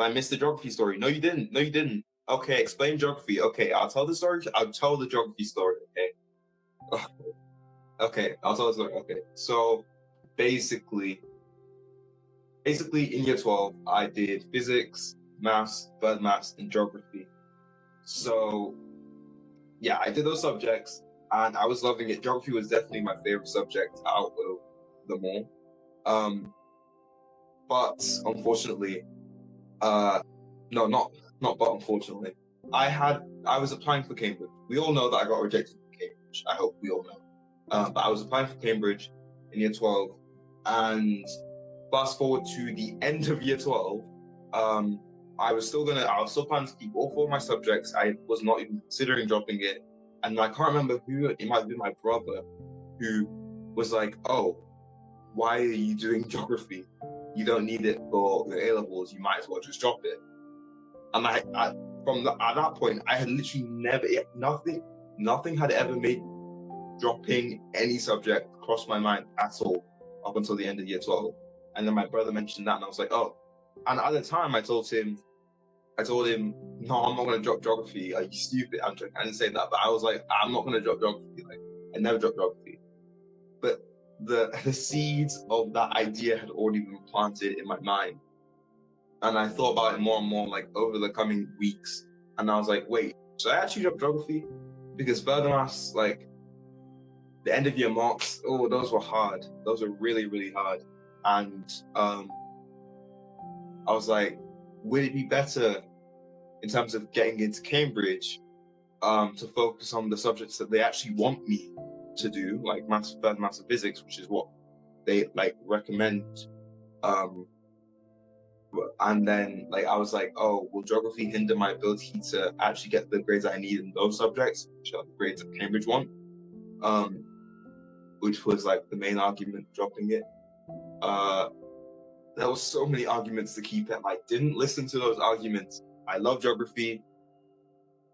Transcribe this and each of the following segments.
I missed the geography story. No, you didn't. No, you didn't. Okay, explain geography. Okay, I'll tell the story. I'll tell the geography story. Okay. Okay, I'll tell the story. Okay, so basically in year 12, I did physics, maths, further maths, and geography. So yeah, I did those subjects, and I was loving it. Geography was definitely my favorite subject out of them all. But unfortunately, no, not but unfortunately, I was applying for Cambridge. We all know that I got rejected from Cambridge. I hope we all know. But I was applying for Cambridge in year 12, and fast forward to the end of year 12, I was still planning to keep all four of my subjects. I was not even considering dropping it. And I can't remember who, it might have been my brother, who was like, "Oh, why are you doing geography? You don't need it for your A-levels, you might as well just drop it." And at that point, I had literally nothing had ever made dropping any subject cross my mind at all up until the end of year 12. And then my brother mentioned that, and I was like, "Oh." And at the time, I told him, "No, I'm not going to drop geography. Are you stupid?" I didn't say that, but I was like, "I'm not going to drop geography. Like, I never dropped geography." But the seeds of that idea had already been planted in my mind. And I thought about it more and more, like, over the coming weeks. And I was like, wait, should I actually drop geography? Because further maths, like, the end of year marks, oh, those were hard. Those were really, really hard. And I was like, would it be better in terms of getting into Cambridge to focus on the subjects that they actually want me to do, like maths, further maths and physics, which is what they like recommend. And then like I was like, oh, will geography hinder my ability to actually get the grades I need in those subjects, which are the grades that Cambridge want? Which was like the main argument dropping it. There was so many arguments to keep it. I didn't listen to those arguments. I love geography.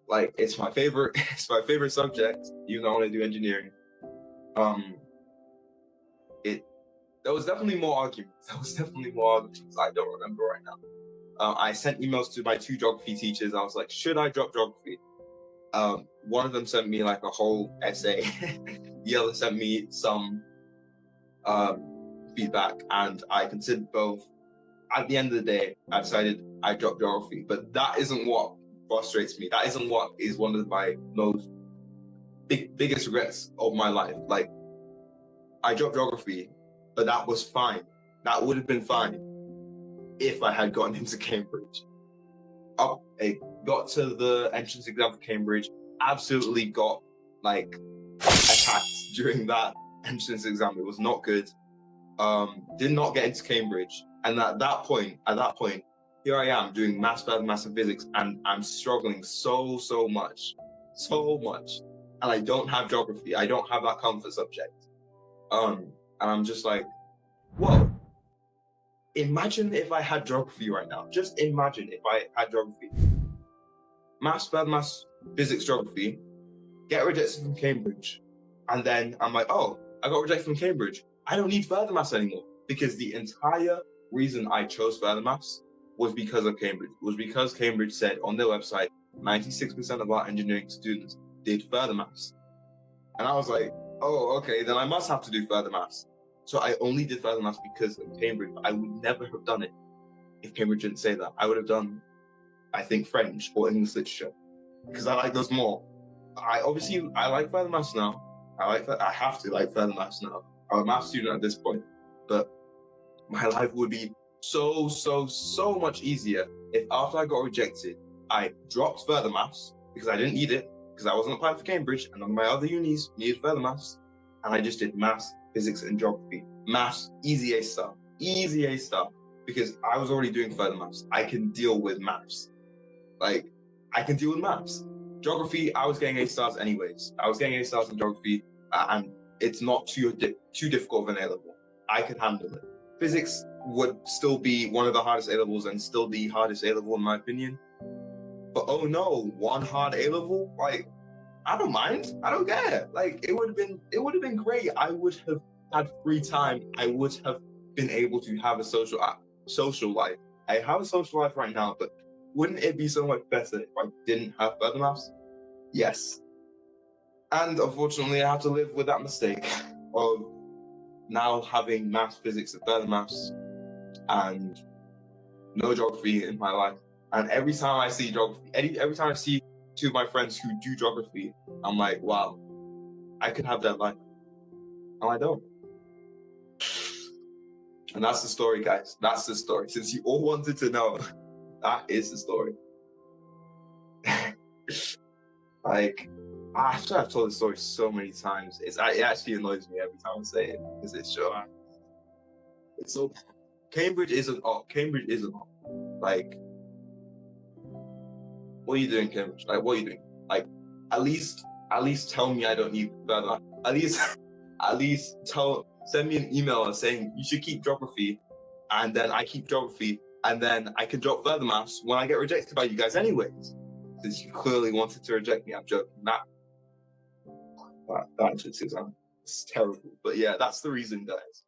Like it's my favorite subject, even though I want to do engineering. There was definitely more arguments. I don't remember right now. I sent emails to my two geography teachers. I was like, should I drop geography? One of them sent me like a whole essay. The other sent me some feedback, and I considered both. At the end of the day, I decided I dropped geography, but that isn't what frustrates me. That isn't what is one of my most biggest regrets of my life. Like, I dropped geography, but that was fine. That would have been fine if I had gotten into Cambridge. I got to the entrance exam for Cambridge, absolutely got like attacked during that entrance exam. It was not good. Did not get into Cambridge. And at that point, here I am doing maths, further maths and physics, and I'm struggling so much. And I don't have geography. I don't have that comfort subject. And I'm just like, whoa. Imagine if I had geography right now. Just imagine if I had geography. Maths, further maths, physics, geography, get rejected from Cambridge. And then I'm like, oh, I got rejected from Cambridge. I don't need further maths anymore. Because the entire reason I chose further maths was because of Cambridge. It was because Cambridge said on their website, 96% of our engineering students did further maths. And I was like, oh, okay, then I must have to do further maths. So I only did further maths because of Cambridge. I would never have done it if Cambridge didn't say that. I would have done, I think, French or English literature because I like those more. I like further maths now. I have to like further maths now. I'm a maths student at this point, but my life would be so much easier if after I got rejected, I dropped further maths because I didn't need it, because I wasn't applying for Cambridge and none of my other unis needed further maths, and I just did maths, physics, and geography. Maths, easy A star, because I was already doing further maths. I can deal with maths. Like, I can deal with maths. Geography, I was getting A stars anyways. I was getting A stars in geography, and it's not too difficult of an A level. I could handle it. Physics would still be one of the hardest A levels and still the hardest A level in my opinion. But oh no, one hard A level? Like, I don't mind. I don't care. Like, it would have been great. I would have had free time. I would have been able to have a social life. I have a social life right now, but wouldn't it be so much better if I didn't have further maths? Yes. And unfortunately, I have to live with that mistake of now having maths, physics, and further maths, and no geography in my life. And every time I see geography, every time I see two of my friends who do geography, I'm like, wow, I could have that life. And I don't. And that's the story, guys. That's the story. Since you all wanted to know, that is the story. Like, after I've told the story so many times, it actually annoys me every time I say it, because it's sure. It's so Cambridge isn't up. Cambridge isn't up. Like, what are you doing, Cambridge? Like, what are you doing? Like, at least tell me I don't need further. At least send me an email saying you should keep geography, and then I keep geography, and then I can drop further maths when I get rejected by you guys anyways. Since you clearly wanted to reject me, I'm joking. That just is it's terrible. But yeah, that's the reason, guys.